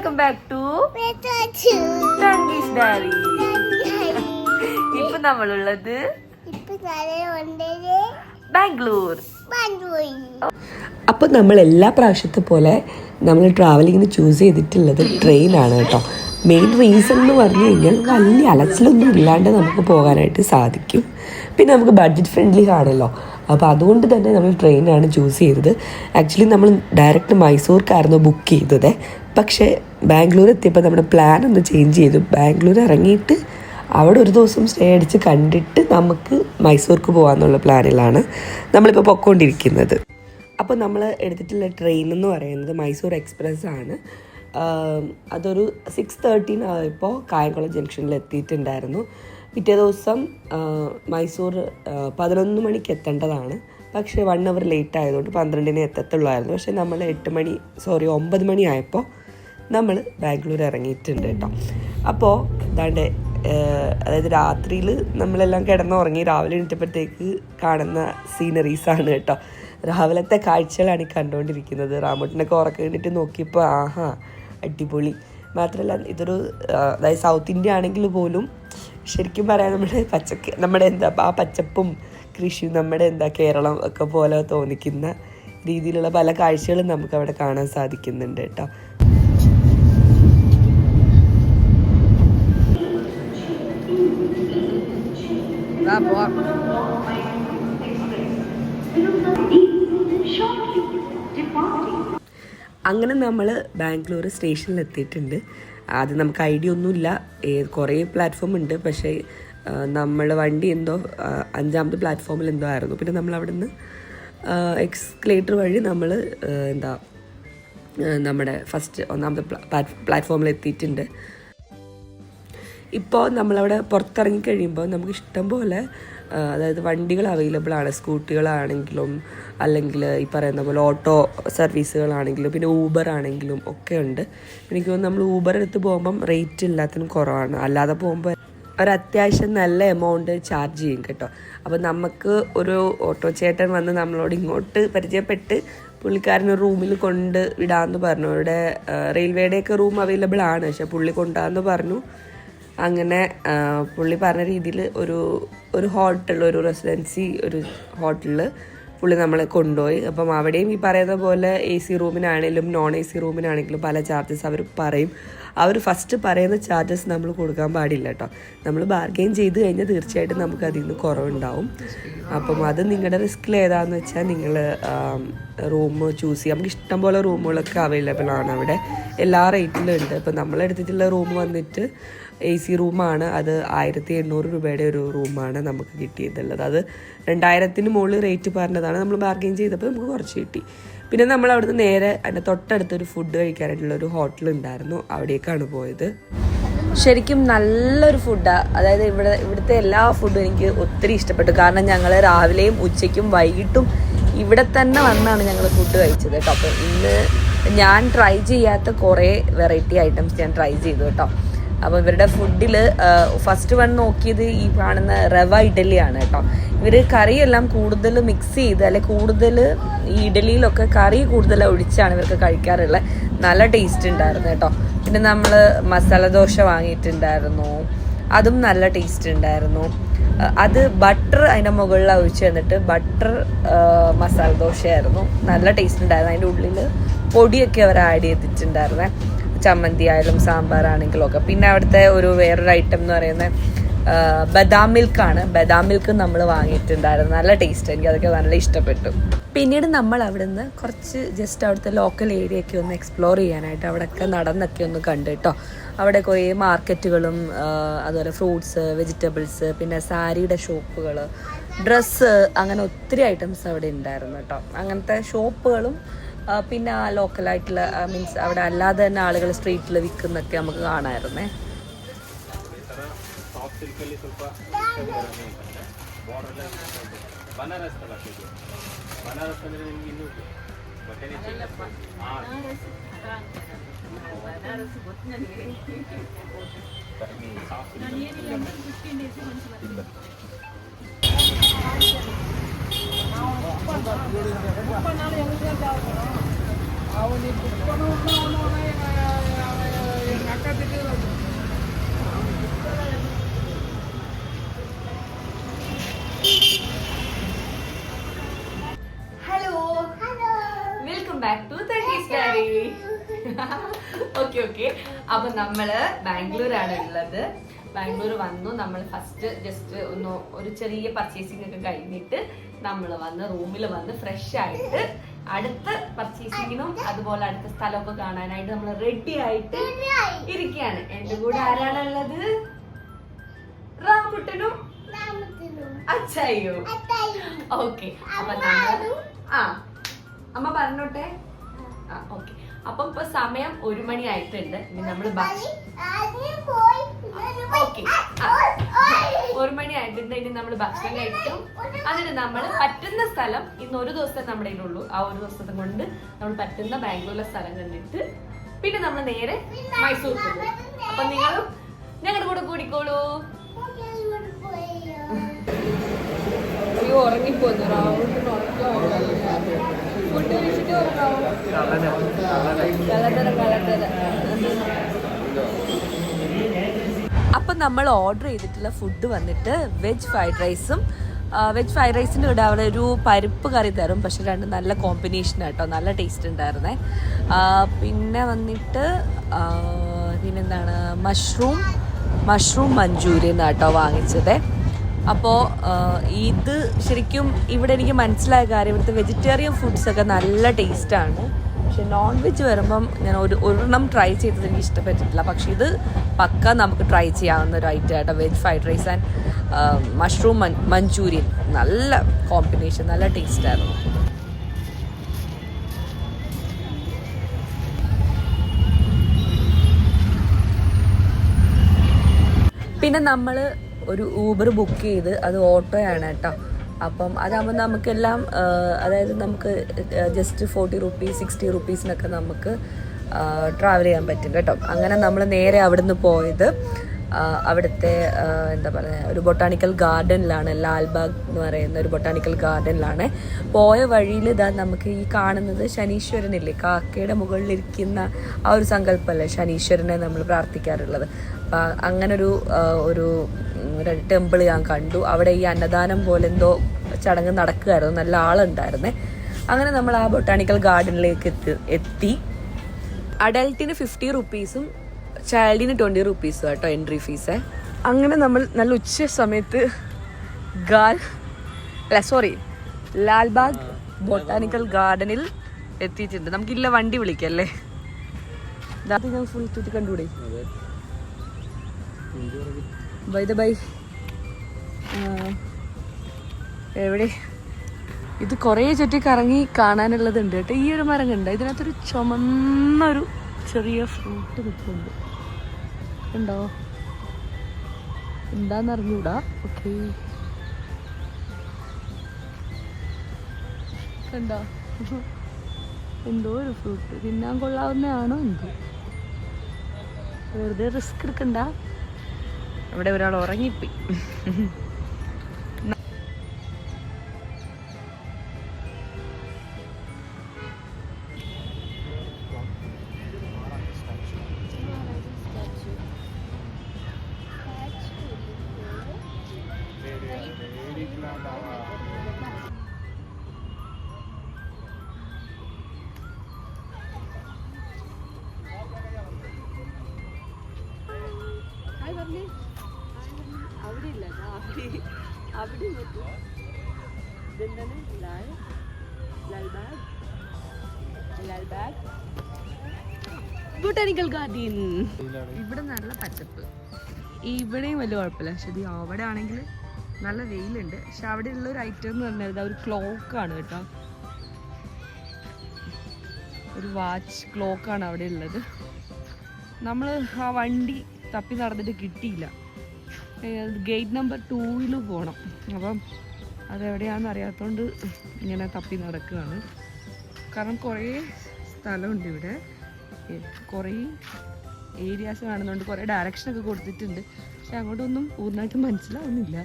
Welcome back to ടങ്കീസ് diary. ഇപ്പൊ നമ്മളുള്ളത് ബാംഗ്ലൂർ. അപ്പോൾ നമ്മൾ എല്ലാ പ്രാവശ്യത്തെ പോലെ നമ്മൾ ട്രാവലിങ്ങിന് ചൂസ് ചെയ്തിട്ടുള്ളത് ട്രെയിനാണ് കേട്ടോ. മെയിൻ റീസൺ എന്ന് പറഞ്ഞു കഴിഞ്ഞാൽ വലിയ അലച്ചിലൊന്നും ഇല്ലാണ്ട് നമുക്ക് പോകാനായിട്ട് സാധിക്കും. പിന്നെ നമുക്ക് ബഡ്ജറ്റ് ഫ്രണ്ട്ലി ആണല്ലോ, അപ്പോൾ അതുകൊണ്ട് തന്നെ നമ്മൾ ട്രെയിനാണ് ചൂസ് ചെയ്തത്. ആക്ച്വലി നമ്മൾ ഡയറക്റ്റ് മൈസൂർക്കായിരുന്നു ബുക്ക് ചെയ്തത്. പക്ഷേ ബാംഗ്ലൂർ എത്തിയപ്പോൾ നമ്മുടെ പ്ലാൻ ഒന്ന് ചേഞ്ച് ചെയ്തു. ബാംഗ്ലൂർ ഇറങ്ങിയിട്ട് അവിടെ ഒരു ദിവസം സ്റ്റേ അടിച്ച് കണ്ടിട്ട് നമുക്ക് മൈസൂർക്ക് പോകാമെന്നുള്ള പ്ലാനിലാണ് നമ്മളിപ്പോൾ പൊയ്ക്കൊണ്ടിരിക്കുന്നത്. അപ്പോൾ നമ്മൾ എടുത്തിട്ടുള്ള ട്രെയിൻ എന്ന് പറയുന്നത് മൈസൂർ എക്സ്പ്രസ് ആണ്. അതൊരു 6:13 ആയപ്പോൾ കായംകുളം ജംഗ്ഷനിൽ എത്തിയിട്ടുണ്ടായിരുന്നു. പിറ്റേ ദിവസം മൈസൂർ 11 മണിക്ക് എത്തേണ്ടതാണ്. പക്ഷേ 1 അവർ ലേറ്റ് ആയതുകൊണ്ട് 12-ന് എത്തത്തുള്ളായിരുന്നു. പക്ഷേ നമ്മൾ 9 മണി ആയപ്പോൾ നമ്മൾ ബാംഗ്ലൂർ ഇറങ്ങിയിട്ടുണ്ട് കേട്ടോ. അപ്പോൾ അതാണ്ട് അതായത് രാത്രിയിൽ നമ്മളെല്ലാം കിടന്നുറങ്ങി രാവിലെ എണീറ്റപ്പോഴത്തേക്ക് കാണുന്ന സീനറീസാണ് കേട്ടോ. രാവിലത്തെ കാഴ്ചകളാണ് ഈ കണ്ടുകൊണ്ടിരിക്കുന്നത്. റാമോട്ടിനൊക്കെ ഉറക്കം കഴിഞ്ഞിട്ട് നോക്കിയപ്പോൾ ആഹാ അടിപൊളി. മാത്രമല്ല ഇതൊരു അതായത് സൗത്ത് ഇന്ത്യ ആണെങ്കിൽ പോലും ശരിക്കും പറയാൻ നമ്മുടെ ആ പച്ചപ്പും കൃഷിയും നമ്മുടെ കേരളം ഒക്കെ പോലെ തോന്നിക്കുന്ന രീതിയിലുള്ള പല കാഴ്ചകളും നമുക്ക് അവിടെ കാണാൻ സാധിക്കുന്നുണ്ട് കേട്ടോ. അങ്ങനെ നമ്മൾ ബാംഗ്ലൂർ സ്റ്റേഷനിൽ എത്തിയിട്ടുണ്ട്. അത് നമുക്ക് ഐഡിയ ഒന്നുമില്ല, കുറേ പ്ലാറ്റ്ഫോം ഉണ്ട്. പക്ഷേ നമ്മൾ വണ്ടി എന്തോ 5ാമത്തെ പ്ലാറ്റ്ഫോമിൽ എന്തോ ആയിരുന്നു. പിന്നെ നമ്മൾ അവിടെ നിന്ന് എക്സ്കലേറ്റർ വഴി നമ്മൾ നമ്മുടെ ഫസ്റ്റ് 1ാമത്തെ പ്ലാറ്റ്ഫോമിൽ എത്തിയിട്ടുണ്ട്. ഇപ്പോൾ നമ്മളവിടെ പുറത്തിറങ്ങി കഴിയുമ്പോൾ നമുക്ക് ഇഷ്ടം പോലെ അതായത് വണ്ടികൾ അവൈലബിൾ ആണ്. സ്കൂട്ടികളാണെങ്കിലും അല്ലെങ്കിൽ ഈ പറയുന്ന പോലെ ഓട്ടോ സർവീസുകളാണെങ്കിലും പിന്നെ ഊബർ ആണെങ്കിലും ഒക്കെ ഉണ്ട്. എനിക്ക് തോന്നുന്നു നമ്മൾ ഊബർ എടുത്ത് പോകുമ്പം റേറ്റ് എല്ലാത്തിനും കുറവാണ്. അല്ലാതെ പോകുമ്പോൾ ഒരത്യാവശ്യം നല്ല എമൗണ്ട് ചാർജ് ചെയ്യും കേട്ടോ. അപ്പോൾ നമുക്ക് ഒരു ഓട്ടോ ചേട്ടൻ വന്ന് നമ്മളോട് ഇങ്ങോട്ട് പരിചയപ്പെട്ട് പുള്ളിക്കാരന് റൂമിൽ കൊണ്ട് വിടാമെന്ന് പറഞ്ഞു. ഇവിടെ റെയിൽവേയുടെയൊക്കെ റൂം അവൈലബിൾ ആണ്, പക്ഷെ പുള്ളി കൊണ്ടുപോകാമെന്ന് പറഞ്ഞു. അങ്ങനെ പുള്ളി പറഞ്ഞ രീതിയിൽ ഒരു ഹോട്ടൽ, ഒരു റെസിഡൻസി, ഒരു ഹോട്ടലിൽ പുള്ളി നമ്മളെ കൊണ്ടുപോയി. അപ്പം അവിടെയും ഈ പറയുന്ന പോലെ AC റൂമിനാണെങ്കിലും നോൺ AC റൂമിനാണെങ്കിലും പല ചാർജസ് അവർ പറയും. അവർ ഫസ്റ്റ് പറയുന്ന ചാർജസ് നമ്മൾ കൊടുക്കാൻ പാടില്ല കേട്ടോ. നമ്മൾ ബാർഗെയിൻ ചെയ്ത് കഴിഞ്ഞാൽ തീർച്ചയായിട്ടും നമുക്ക് അതിൽ നിന്ന് കുറവുണ്ടാവും. അപ്പം അത് നിങ്ങളുടെ റിസ്കിൽ ഏതാണെന്ന് വെച്ചാൽ നിങ്ങൾ റൂം ചൂസ് ചെയ്യുക. നമുക്ക് ഇഷ്ടംപോലെ റൂമുകളൊക്കെ അവൈലബിൾ ആണ് അവിടെ, എല്ലാ റേറ്റിലും ഉണ്ട്. ഇപ്പം നമ്മളെടുത്തിട്ടുള്ള റൂം വന്നിട്ട് AC റൂമാണ്. അത് 1800 രൂപയുടെ ഒരു റൂമാണ് നമുക്ക് കിട്ടിയിട്ടുള്ളത്. അത് 2000-ന് മുകളിൽ റേറ്റ് പറഞ്ഞതാണ്. നമ്മൾ ബാർഗെയിൻ ചെയ്തപ്പോൾ നമുക്ക് കുറച്ച് കിട്ടി. പിന്നെ നമ്മൾ അവിടുന്ന് നേരെ അതിൻ്റെ തൊട്ടടുത്തൊരു ഫുഡ് കഴിക്കാനായിട്ടുള്ളൊരു ഹോട്ടൽ ഉണ്ടായിരുന്നു, അവിടേക്കാണ് പോയത്. ശരിക്കും നല്ലൊരു ഫുഡാണ്. അതായത് ഇവിടുത്തെ എല്ലാ ഫുഡും എനിക്ക് ഒത്തിരി ഇഷ്ടപ്പെട്ടു. കാരണം ഞങ്ങൾ രാവിലെയും ഉച്ചയ്ക്കും വൈകിട്ടും ഇവിടെ തന്നെ വന്നാണ് ഞങ്ങൾ ഫുഡ് കഴിച്ചത് കേട്ടോ. അപ്പോൾ ഇന്ന് ഞാൻ ട്രൈ ചെയ്യാത്ത കുറേ വെറൈറ്റി ഐറ്റംസ് ഞാൻ ട്രൈ ചെയ്തു കേട്ടോ. അപ്പോൾ ഇവരുടെ ഫുഡിൽ ഫസ്റ്റ് വൺ നോക്കിയത് ഈ കാണുന്ന റവ ഇഡലിയാണ് കേട്ടോ. ഇവർ കറിയെല്ലാം കൂടുതൽ മിക്സ് ചെയ്ത് അല്ലെ കൂടുതൽ ഈ ഇഡലിയിലൊക്കെ കറി കൂടുതൽ ഒഴിച്ചാണ് ഇവർക്ക് കഴിക്കാറുള്ളത്. നല്ല ടേസ്റ്റ് ഉണ്ടായിരുന്നു കേട്ടോ. പിന്നെ നമ്മൾ മസാല ദോശ വാങ്ങിയിട്ടുണ്ടായിരുന്നു, അതും നല്ല ടേസ്റ്റ് ഉണ്ടായിരുന്നു. അത് ബട്ടർ അതിൻ്റെ മുകളിൽ ഒഴിച്ച് തന്നിട്ട് ബട്ടർ മസാല ദോശയായിരുന്നു, നല്ല ടേസ്റ്റ് ഉണ്ടായിരുന്നു. അതിൻ്റെ ഉള്ളിൽ പൊടിയൊക്കെ അവർ ആഡ് ചെയ്തിട്ടുണ്ടായിരുന്നേ, ചമ്മന്തി ആയാലും സാമ്പാറാണെങ്കിലും ഒക്കെ. പിന്നെ അവിടുത്തെ വേറൊരു ഐറ്റം എന്ന് പറയുന്നത് ബദാം മിൽക്കാണ്. ബദാം മിൽക്ക് നമ്മൾ വാങ്ങിയിട്ടുണ്ടായിരുന്നു, നല്ല ടേസ്റ്റ്, എനിക്ക് അതൊക്കെ നല്ല ഇഷ്ടപ്പെട്ടു. പിന്നീട് നമ്മൾ അവിടെ നിന്ന് കുറച്ച് ജസ്റ്റ് അവിടുത്തെ ലോക്കൽ ഏരിയയൊക്കെ ഒന്ന് എക്സ്പ്ലോർ ചെയ്യാനായിട്ട് അവിടെയൊക്കെ നടന്നൊക്കെ ഒന്ന് കണ്ടു കേട്ടോ. അവിടെ കുറേ മാർക്കറ്റുകളും അതുപോലെ ഫ്രൂട്ട്സ്, വെജിറ്റബിൾസ്, പിന്നെ സാരിയുടെ ഷോപ്പുകൾ, ഡ്രസ്സ്, അങ്ങനെ ഒത്തിരി ഐറ്റംസ് അവിടെ ഉണ്ടായിരുന്നു കേട്ടോ. അങ്ങനത്തെ ഷോപ്പുകളും പിന്നെ ആ ലോക്കലായിട്ടുള്ള മീൻസ് അവിടെ അല്ലാതെ തന്നെ ആളുകൾ സ്ട്രീറ്റിൽ വിൽക്കുന്നൊക്കെ നമുക്ക് കാണാമായിരുന്നേ. Hello welcome back to diary. Okay അപ്പൊ നമ്മള് ബാംഗ്ലൂരാണ് ഉള്ളത്. ബാംഗ്ലൂർ വന്നു. നമ്മൾ ഫസ്റ്റ് ജസ്റ്റ് ഒരു ചെറിയ പർച്ചേസിംഗ് ഒക്കെ കഴിഞ്ഞിട്ട് നമ്മൾ വന്ന് റൂമിൽ വന്ന് ഫ്രഷ് ആയിട്ട് അടുത്ത പർച്ചേസിങ്ങിനും അതുപോലെ അടുത്ത സ്ഥലമൊക്കെ കാണാനായിട്ട് നമ്മൾ റെഡി ആയിട്ട് ഇരിക്കുകയാണ്. എന്റെ കൂടെ ആരാണുള്ളത്? റാംകുട്ടനും അച്ചായോ. ഓക്കെ അപ്പൊ നമ്മള് അമ്മ പറഞ്ഞോട്ടെ. ഓക്കെ അപ്പം ഇപ്പൊ സമയം 1 മണി ആയിട്ടുണ്ട്. ഇനി നമ്മള് ഓക്കെ 1 മണി ആയിട്ടുണ്ട്. ഇനി നമ്മൾ ഭക്ഷണം കഴിക്കും. അതിന് നമ്മൾ പറ്റുന്ന സ്ഥലം ഇന്ന് ഒരു ദിവസം നമ്മുടെ കയ്യിലുള്ളൂ. ആ ഒരു ദിവസത്തെ കൊണ്ട് നമ്മൾ പറ്റുന്ന ബാംഗ്ലൂരിലെ സ്ഥലം കണ്ടിട്ട് പിന്നെ നമ്മൾ നേരെ മൈസൂർ പോകും. അപ്പൊ നിങ്ങളും ഞങ്ങളുടെ കൂടെ കൂടിക്കോളൂ. ഉറങ്ങിപ്പോന്നു. ഫുഡ് കഴിച്ചിട്ട് അപ്പം നമ്മൾ ഓർഡർ ചെയ്തിട്ടുള്ള ഫുഡ് വന്നിട്ട് വെജ് ഫ്രൈഡ് റൈസും വെജ് ഫ്രൈഡ് റൈസിൻ്റെ കൂടെ അവിടെ ഒരു പരിപ്പ് കറി തരും. പക്ഷെ രണ്ട് നല്ല കോമ്പിനേഷൻ ആട്ടോ, നല്ല ടേസ്റ്റ് ഉണ്ടായിരുന്നേ. പിന്നെ വന്നിട്ട് പിന്നെന്താണ് മഷ്റൂം മഞ്ചൂരിയൻ ആട്ടോ വാങ്ങിച്ചത്. അപ്പോൾ ഇത് ശരിക്കും ഇവിടെ എനിക്ക് മനസ്സിലായ കാര്യം, ഇവിടുത്തെ വെജിറ്റേറിയൻ ഫുഡ്സൊക്കെ നല്ല ടേസ്റ്റാണ്. പക്ഷെ നോൺ വെജ് വരുമ്പം ഞാൻ ഒരെണ്ണം ട്രൈ ചെയ്തത് എനിക്ക് ഇഷ്ടപ്പെട്ടിട്ടില്ല. പക്ഷെ ഇത് പക്ക നമുക്ക് ട്രൈ ചെയ്യാവുന്ന ഒരു ഐറ്റം ആട്ടോ. Veg fried rice and mushroom manchurian നല്ല കോമ്പിനേഷൻ, നല്ല ടേസ്റ്റായിരുന്നു. പിന്നെ നമ്മൾ ഒരു ഊബർ ബുക്ക് ചെയ്ത്, അത് ഓട്ടോയാണ് കേട്ടോ. അപ്പം അതാകുമ്പോൾ നമുക്കെല്ലാം അതായത് നമുക്ക് ജസ്റ്റ് 40 റുപ്പീസ് 60 റുപ്പീസിനൊക്കെ നമുക്ക് ട്രാവൽ ചെയ്യാൻ പറ്റും കേട്ടോ. അങ്ങനെ നമ്മൾ നേരെ അവിടുന്ന് പോയത് അവിടുത്തെ എന്താ പറയുക ഒരു ബൊട്ടാണിക്കൽ ഗാർഡനിലാണ്. ലാൽബാഗ് എന്ന് പറയുന്ന ഒരു ബൊട്ടാണിക്കൽ ഗാർഡനിലാണ്. പോയ വഴിയിൽ ഇതാ നമുക്ക് ഈ കാണുന്നത് ശനീശ്വരനില്ലേ, കാക്കയുടെ മുകളിലിരിക്കുന്ന ആ ഒരു സങ്കല്പമല്ലേ ശനീശ്വരനെ നമ്മൾ പ്രാർത്ഥിക്കാറുള്ളത്. അപ്പം അങ്ങനൊരു ഒരു ടെമ്പിൾ ഞാൻ കണ്ടു. അവിടെ ഈ അന്നദാനം പോലെ എന്തോ ചടങ്ങ് നടക്കുകയായിരുന്നു. നല്ല ആളുണ്ടായിരുന്നേ. അങ്ങനെ നമ്മൾ ആ ബൊട്ടാണിക്കൽ ഗാർഡനിലേക്ക് എത്തി. അഡൽട്ടിന് 50 റുപ്പീസും ചൈൽഡിന് 20 റുപ്പീസും കേട്ടോ എൻട്രി ഫീസ്. അങ്ങനെ നമ്മൾ നല്ല ഉച്ച സമയത്ത് ലാൽബാഗ് ബൊട്ടാണിക്കൽ ഗാർഡനിൽ എത്തിയിട്ടുണ്ട്. നമുക്കില്ല വണ്ടി വിളിക്കല്ലേ. ഞാൻ ഫുൾ ചുറ്റി കണ്ടുകൂടെ. ബൈ എവിടെ ഇത് കുറേ ചുറ്റി കറങ്ങി കാണാനുള്ളതുണ്ട് കേട്ടോ. ഈ ഒരു മരം കണ്ടോ, ഇതിനകത്തൊരു ചുമന്നൊരു ചെറിയ ഫ്രൂട്ട് നിൽക്കുന്നുണ്ട്. ഉണ്ടോ എന്താന്ന് അറിഞ്ഞൂടാ. ഓക്കെ കണ്ടോ, എന്തോ ഒരു ഫ്രൂട്ട്. തിന്നാൻ കൊള്ളാവുന്നതാണോ എന്തോ. വെറുതെ റിസ്ക് എടുക്കണ്ട. അവിടെ ഒരാൾ ഉറങ്ങിപ്പോയി. അവിടെ ഇല്ല, അവിടെ ഇതെന്താണ് ലാൽബാഗ് ബൊട്ടാണിക്കൽ ഗാർഡൻ. ഇവിടെ നല്ല പച്ചപ്പ്, ഇവിടെയും വലിയ കുഴപ്പമില്ല. പക്ഷെ ഇത് അവിടെ ആണെങ്കിൽ നല്ല വെയിലുണ്ട്. പക്ഷെ അവിടെ ഉള്ളൊരു ഐറ്റം എന്ന് പറഞ്ഞാൽ ഒരു ക്ലോക്കാണ് കേട്ടോ. ഒരു വാച്ച് ക്ലോക്കാണ് അവിടെ ഉള്ളത്. നമ്മൾ ആ വണ്ടി തപ്പി നടന്നിട്ട് കിട്ടിയില്ല. ഗേറ്റ് നമ്പർ 2 പോകണം. അപ്പം അതെവിടെയാണെന്ന് അറിയാത്തതുകൊണ്ട് ഇങ്ങനെ തപ്പി നടക്കുകയാണ്. കാരണം കുറേ സ്ഥലമുണ്ട് ഇവിടെ, കുറേ ഏരിയാസ് കാണുന്നുണ്ട്, കുറേ ഡയറക്ഷനൊക്കെ കൊടുത്തിട്ടുണ്ട്. പക്ഷെ അങ്ങോട്ടൊന്നും പൂർണ്ണമായിട്ട് മനസ്സിലാവുന്നില്ല.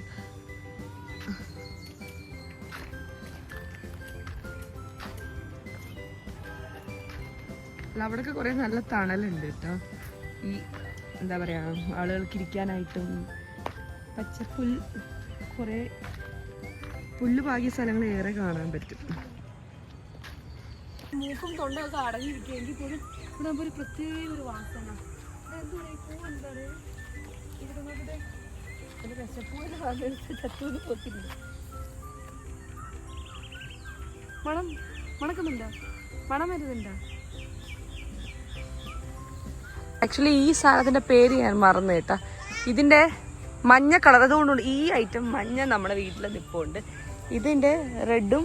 അവിടെയൊക്കെ കുറേ നല്ല തണലുണ്ട് കേട്ടോ. ഈ എന്താ പറയുക ആളുകൾക്ക് ഇരിക്കാനായിട്ടും പച്ചപ്പുല്ല് കുറേ പുല്ല് പാകിയ സ്ഥലങ്ങൾ ഏറെ കാണാൻ പറ്റും. മൂക്കും തൊണ്ടൊക്കെ അടങ്ങിയിരിക്കുമെങ്കിൽ പോലും ഇവിടെ ഒരു പ്രത്യേക ഒരു വാസന. എന്താണ് ഇവിടെ നോക്കട്ടെ, ഒരു രസപ്പൂവിൻ്റെ ഭാഗത്ത് ചത്തൂന്ന് പോത്തില്ല. മണക്കുന്നുണ്ടോ? മണം വരുന്നുണ്ടോ? ആക്ച്വലി ഈ സാധനത്തിൻ്റെ പേര് ഞാൻ മറന്നു കേട്ടാ. ഇതിൻ്റെ മഞ്ഞ കളർ അതുകൊണ്ടുണ്ട് ഈ ഐറ്റം മഞ്ഞ നമ്മുടെ വീട്ടിൽ നിൽപ്പുണ്ട്. ഇതിൻ്റെ റെഡും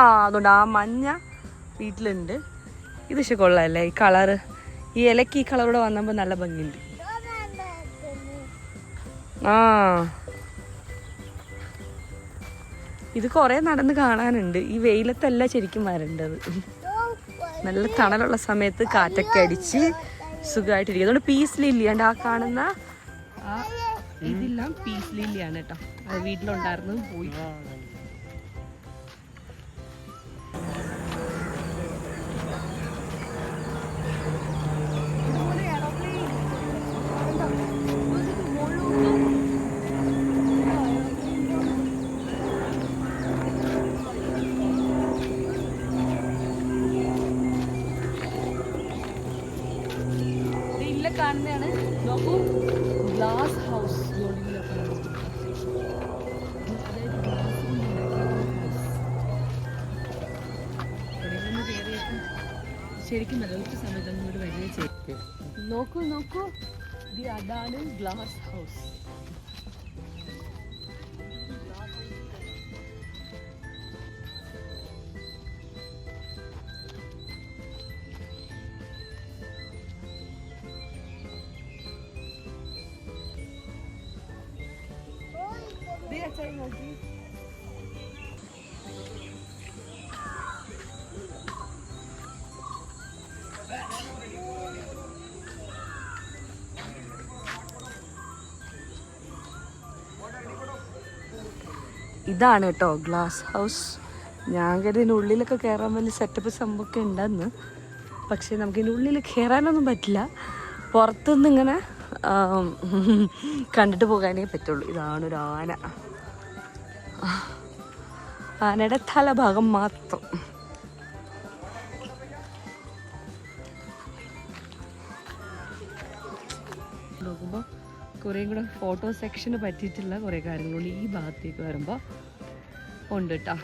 അതുകൊണ്ട് ആ മഞ്ഞ വീട്ടിലുണ്ട്. ഇത് പക്ഷെ കൊള്ളാമല്ലേ ഈ കളറ്. ഈ ഇലക്ക് ഈ കളറൂടെ വന്നപ്പോൾ നല്ല ഭംഗിയുണ്ട്. ഇത് കുറേ നടന്ന് കാണാനുണ്ട്. ഈ വെയിലത്തല്ല ശരിക്കും വരേണ്ടത്. നല്ല തണലുള്ള സമയത്ത് കാറ്റൊക്കെ അടിച്ച് സുഖമായിട്ടിരിക്കും. അതുകൊണ്ട് പീസ് ലില്ലിയാണ്ട് ആ കാണുന്ന ആ ഇതെല്ലാം പീസ് ലില്ലിയാണ് കേട്ടോ. അത് വീട്ടിലുണ്ടായിരുന്നു പോയി. കാണുന്നതാണ് നോക്കൂ, ഗ്ലാസ് ഹൗസ്. ശരിക്കും വെള്ളത്തെ സമയത്ത് ഒരു വലിയ ചേക്ക് നോക്കൂ നോക്കൂ, അതാണ് ഗ്ലാസ് ഹൗസ്. ഇതാണ് കേട്ടോ ഗ്ലാസ് ഹൗസ്. ഞാൻ കരുതിനുള്ളിലൊക്കെ കയറാൻ വലിയ സെറ്റപ്പ് സംഭവമൊക്കെ ഉണ്ടെന്ന്. പക്ഷെ നമുക്കിതിൻ്റെ ഉള്ളിൽ കയറാനൊന്നും പറ്റില്ല. പുറത്തുനിന്ന് ഇങ്ങനെ കണ്ടിട്ട് പോകാനേ പറ്റുള്ളൂ. ഇതാണൊരു ആന. ആനയുടെ തലഭാഗം മാത്രം. നോക്കുമ്പോൾ കുറേ കൂടെ ഫോട്ടോ സെക്ഷന് പറ്റിയിട്ടുള്ള കുറേ കാര്യങ്ങളുണ്ട്. ഈ ഭാഗത്തേക്ക് വരുമ്പോൾ ഉണ്ട് കേട്ടോ.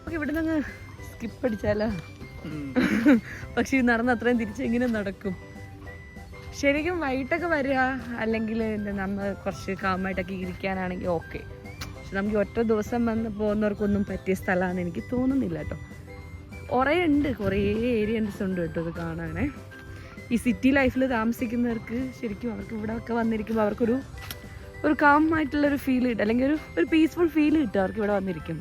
ഓക്കെ, ഇവിടെ നിന്ന് സ്കിപ്പ് അടിച്ചാലോ? പക്ഷെ ഈ നടന്ന് അത്രയും തിരിച്ചെങ്ങനെ നടക്കും? ശരിക്കും വൈകിട്ടൊക്കെ വരിക, അല്ലെങ്കിൽ നമ്മൾ കുറച്ച് കാമായിട്ടൊക്കെ ഇരിക്കാനാണെങ്കിൽ ഓക്കെ. പക്ഷെ നമുക്ക് ഒറ്റ ദിവസം വന്ന് പോകുന്നവർക്കൊന്നും പറ്റിയ സ്ഥലമാണെന്ന് എനിക്ക് തോന്നുന്നില്ല കേട്ടോ. കുറേ ഉണ്ട്, കുറേ ഏരിയൻസ് ഉണ്ട് കേട്ടോ ഇത് കാണാനേ. ഈ സിറ്റി ലൈഫിൽ താമസിക്കുന്നവർക്ക് ശരിക്കും അവർക്ക് ഇവിടെ ഒക്കെ വന്നിരിക്കുമ്പോൾ അവർക്കൊരു കാമായിട്ടുള്ളൊരു ഫീൽ കിട്ടും, അല്ലെങ്കിൽ ഒരു പീസ്ഫുൾ ഫീൽ കിട്ടും അവർക്ക് ഇവിടെ വന്നിരിക്കും.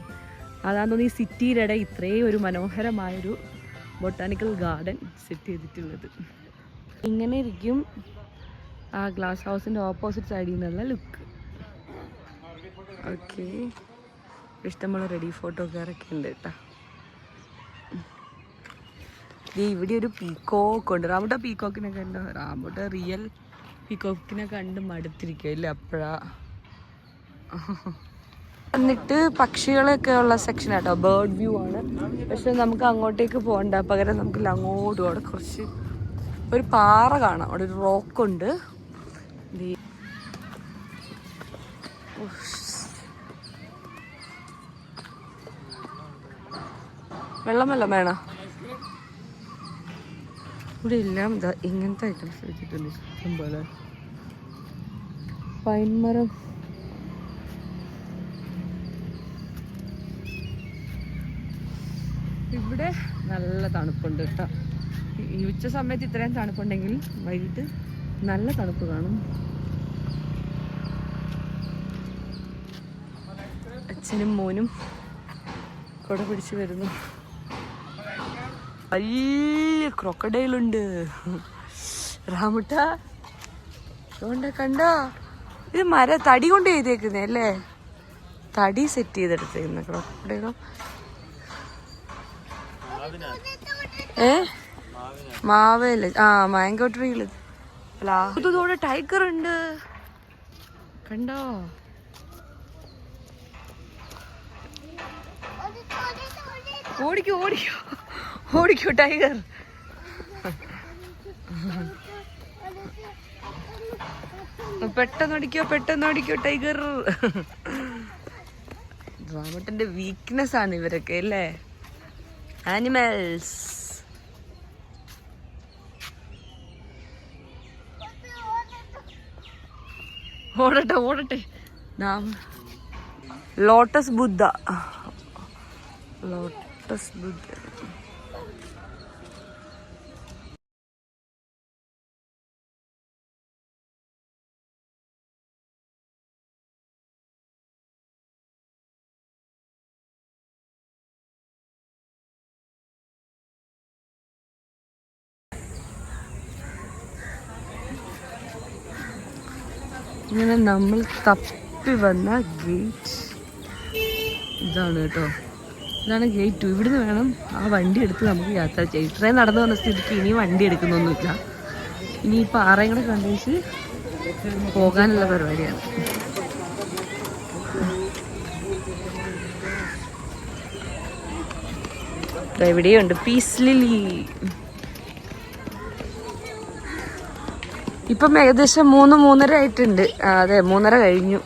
അതാന്ന് തോന്നുന്നു ഈ സിറ്റിയുടെ ഇടയിൽ ഇത്രയും ഒരു മനോഹരമായൊരു ബൊട്ടാനിക്കൽ ഗാർഡൻ സെറ്റ് ചെയ്തിട്ടുള്ളത്. ഇങ്ങനെ ഇരിക്കും ആ ഗ്ലാസ് ഹൗസിൻ്റെ ഓപ്പോസിറ്റ് സൈഡിൽ നിന്നുള്ള ലുക്ക്. ഓക്കെ, ഇഷ്ടമുള്ള റെഡി ഫോട്ടോക്കാരൊക്കെ ഉണ്ട് കേട്ടോ. ഇവിടെ ഒരു പീക്കോക്ക് ഉണ്ട്. റാമുട്ട പീക്കോക്കിനെ കണ്ടോ? റാമുട്ട റിയൽ പീക്കോക്കിനെ കണ്ട് മടുത്തിരിക്കുക ഇല്ല അപ്പോഴാ. എന്നിട്ട് പക്ഷികളൊക്കെ ഉള്ള സെക്ഷൻ ആട്ടോ, ബേർഡ് വ്യൂ ആണ്. പക്ഷെ നമുക്ക് അങ്ങോട്ടേക്ക് പോകണ്ട, പകരം നമുക്ക് അങ്ങോട്ടും അവിടെ കുറച്ച് ഒരു പാറ കാണാം. അവിടെ ഒരു റോക്കുണ്ട്. വെള്ളം വേണം. ഇവിടെ എല്ലാം ഇതാ ഇങ്ങനത്തെ ഐറ്റംസ് വെച്ചിട്ടുണ്ട് ഇഷ്ടം പോലെ. പൈൻമരം, ഇവിടെ നല്ല തണുപ്പുണ്ട് കേട്ടോ. ഈ ഉച്ച സമയത്ത് ഇത്രയും തണുപ്പുണ്ടെങ്കിൽ വൈകിട്ട് നല്ല തണുപ്പ് കാണും. അച്ഛനും മോനും കുട പിടിച്ച് വരുന്നു. വലിയ ക്രോക്കഡൈലുണ്ട്. റാമുട്ട കണ്ടോ? ഇത് തടി കൊണ്ട് ചെയ്തേക്കുന്നേ അല്ലേ? തടി സെറ്റ് ചെയ്തെടുത്തേക്കുന്ന ക്രോക്കഡൈലും. മാവേല് മാംഗോ ട്രീയില് ഇതോടെ ടൈഗർ ഉണ്ട് കണ്ടോ. ഓടിക്കോ ഓടിക്കോ ഓടിക്കോ ടൈഗർ. പെട്ടെന്നോടിക്കോ ടൈഗർ. റാമട്ടന്റെ വീക്ക്നെസ് ആണ് ഇവരൊക്കെ അല്ലേ, ആനിമൽസ്. ഓടട്ടെ ലോട്ടസ് ബുദ്ധ. ഇങ്ങനെ നമ്മൾ തപ്പി വന്ന ഗേറ്റ് ഇതാണ് കേട്ടോ. ഇതാണ് ഗേറ്റ് 2. ഇവിടുന്ന് വേണം ആ വണ്ടി എടുത്ത് നമുക്ക് യാത്ര ചെയ്യാം. ഇത്രയും നടന്നു വന്ന സ്ഥിതിക്ക് ഇനി വണ്ടി എടുക്കുന്നൊന്നുമില്ല. ഇനി ഈ പാറയും കൂടെ കണ്ടേച്ച് പോകാനുള്ള പരിപാടിയാണ്. എവിടെയുണ്ട് പീസ് ലില്ലി. ഇപ്പം ഏകദേശം 3-3:30 ആയിട്ടുണ്ട്. അതെ 3:30 കഴിഞ്ഞു.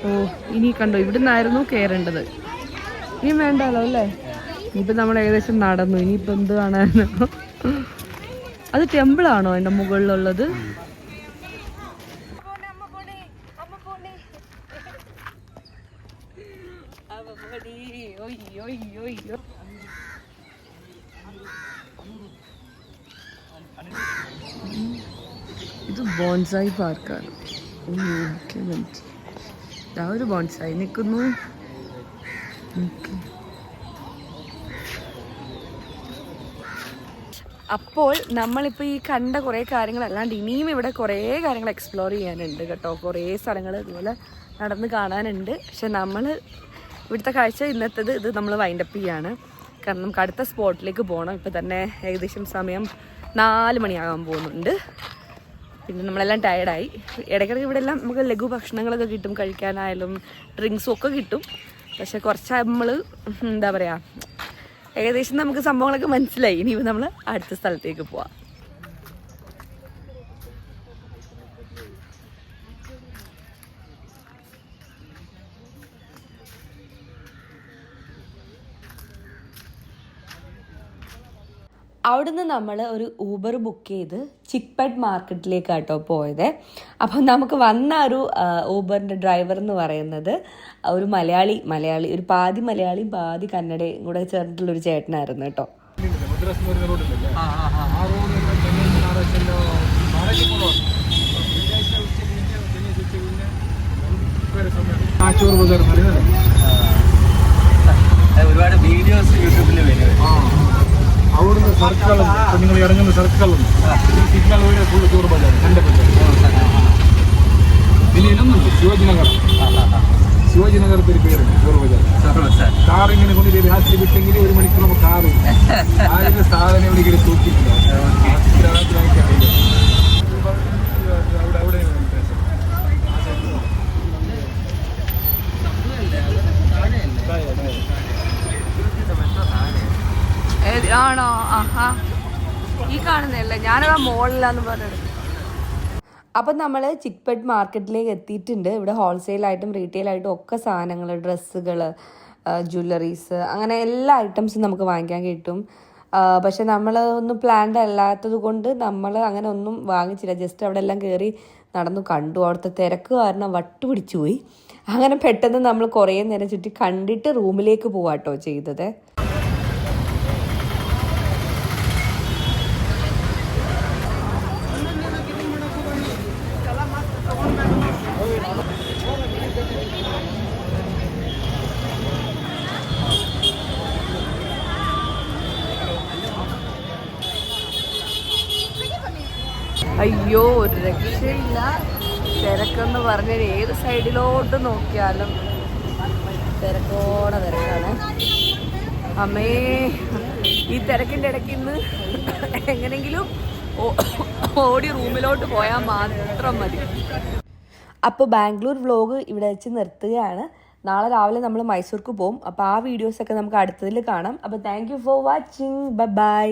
ഓ ഇനി കണ്ടോ, ഇവിടുന്നായിരുന്നു കയറേണ്ടത്. ഇനി വേണ്ടല്ലോ അല്ലേ. ഇനിയിപ്പം നമ്മൾ ഏകദേശം നടന്നു. ഇനിയിപ്പോൾ എന്ത് കാണാനോ. അത് ടെമ്പിളാണോ അതിൻ്റെ മുകളിലുള്ളത്? ഇത് ബോൺസായി പാർക്കാണ്. ഒരു ബോൺസായി നിൽക്കുന്നു. അപ്പോൾ നമ്മളിപ്പോൾ ഈ കണ്ട കുറേ കാര്യങ്ങളല്ലാണ്ട് ഇനിയും ഇവിടെ കുറേ കാര്യങ്ങൾ എക്സ്പ്ലോർ ചെയ്യാനുണ്ട് കേട്ടോ. കുറേ സ്ഥലങ്ങൾ ഇതുപോലെ നടന്ന് കാണാനുണ്ട്. പക്ഷെ നമ്മൾ ഇവിടുത്തെ കാഴ്ച ഇന്നത്തേത് ഇത് നമ്മൾ വൈൻഡപ്പ് ചെയ്യാണ്. കാരണം നമുക്ക് അടുത്ത സ്പോട്ടിലേക്ക് പോകണം. ഇപ്പം തന്നെ ഏകദേശം സമയം 4 മണിയാകാൻ പോകുന്നുണ്ട്. പിന്നെ നമ്മളെല്ലാം ടയർഡായി. ഇടയ്ക്കിടയ്ക്ക് ഇവിടെ എല്ലാം നമുക്ക് ലഘു ഭക്ഷണങ്ങളൊക്കെ കിട്ടും, കഴിക്കാനായാലും ഡ്രിങ്ക്സും ഒക്കെ കിട്ടും. പക്ഷെ കുറച്ച് നമ്മൾ എന്താ പറയുക, ഏകദേശം നമുക്ക് സംഭവങ്ങളൊക്കെ മനസ്സിലായി. ഇനി നമ്മൾ അടുത്ത സ്ഥലത്തേക്ക് പോവാം. അവിടുന്ന് നമ്മൾ ഒരു ഊബർ ബുക്ക് ചെയ്ത് ചിക്പെട്ട് മാർക്കറ്റിലേക്കാട്ടോ പോയത്. അപ്പം നമുക്ക് വന്ന ഒരു ഊബറിൻ്റെ ഡ്രൈവർ എന്ന് പറയുന്നത് ഒരു മലയാളി ഒരു പാതി മലയാളിയും പാതി കന്നഡയും കൂടെ ചേർന്നിട്ടുള്ളൊരു ചേട്ടനായിരുന്നു കേട്ടോ. ഒരുപാട് വീഡിയോസ് യൂട്യൂബിൽ വരും. അവിടുന്ന് സർക്കുകളും നിങ്ങൾ ഇറങ്ങുന്ന സർക്കുകളും സിഗ്നൽ വഴി ഫുള്ള് ചോറ് ബജാർ കണ്ട പിന്നെ ഇതൊന്നുണ്ട് ശിവാജിനഗരത്തിൽ പേരുണ്ട് ചോറ് ബജാർ. കാർ ഇങ്ങനെ കൊണ്ട് രാത്രി വിട്ടെങ്കിൽ 1 മണിക്കൂർ കാറ് ആരുടെ സാധനം ഇവിടെ ഇങ്ങനെ തൂക്കിയിട്ടില്ല. ആണോ? ആഹാ, ഈ കാണുന്നതല്ലേ, ഞാനതാ മോളിലാന്ന് പറഞ്ഞത്. അപ്പം നമ്മൾ ചിക്പെട്ട് മാർക്കറ്റിലേക്ക് എത്തിയിട്ടുണ്ട്. ഇവിടെ ഹോൾസെയിലായിട്ടും റീറ്റെയിലായിട്ടും ഒക്കെ സാധനങ്ങൾ, ഡ്രസ്സുകൾ, ജ്വല്ലറീസ്, അങ്ങനെ എല്ലാ ഐറ്റംസും നമുക്ക് വാങ്ങിക്കാൻ കിട്ടും. പക്ഷെ നമ്മൾ ഒന്നും പ്ലാൻഡ് അല്ലാത്തത് കൊണ്ട് നമ്മൾ അങ്ങനെ ഒന്നും വാങ്ങിച്ചില്ല. ജസ്റ്റ് അവിടെ എല്ലാം കയറി നടന്നു കണ്ടു. അവിടുത്തെ തിരക്ക് കാരണം വട്ടുപിടിച്ചു പോയി. അങ്ങനെ പെട്ടെന്ന് നമ്മൾ കുറേ നേരം ചുറ്റി കണ്ടിട്ട് റൂമിലേക്ക് പോവാട്ടോ ചെയ്തത്. അയ്യോ, ഒരു രക്ഷയില്ല. തിരക്കെന്ന് പറഞ്ഞാൽ ഏത് സൈഡിലോട്ട് നോക്കിയാലും തിരക്കാണ്. അമ്മേ ഈ തിരക്കിൻ്റെ ഇടയ്ക്ക് ഇന്ന് എങ്ങനെങ്കിലും ഓടി റൂമിലോട്ട് പോയാൽ മാത്രം മതി. അപ്പോൾ ബാംഗ്ലൂർ വ്ലോഗ് ഇവിടെ വെച്ച് നിർത്തുകയാണ്. നാളെ രാവിലെ നമ്മൾ മൈസൂർക്ക് പോകും. അപ്പോൾ ആ വീഡിയോസൊക്കെ നമുക്ക് അടുത്തതിൽ കാണാം. അപ്പോൾ thank you for watching. By.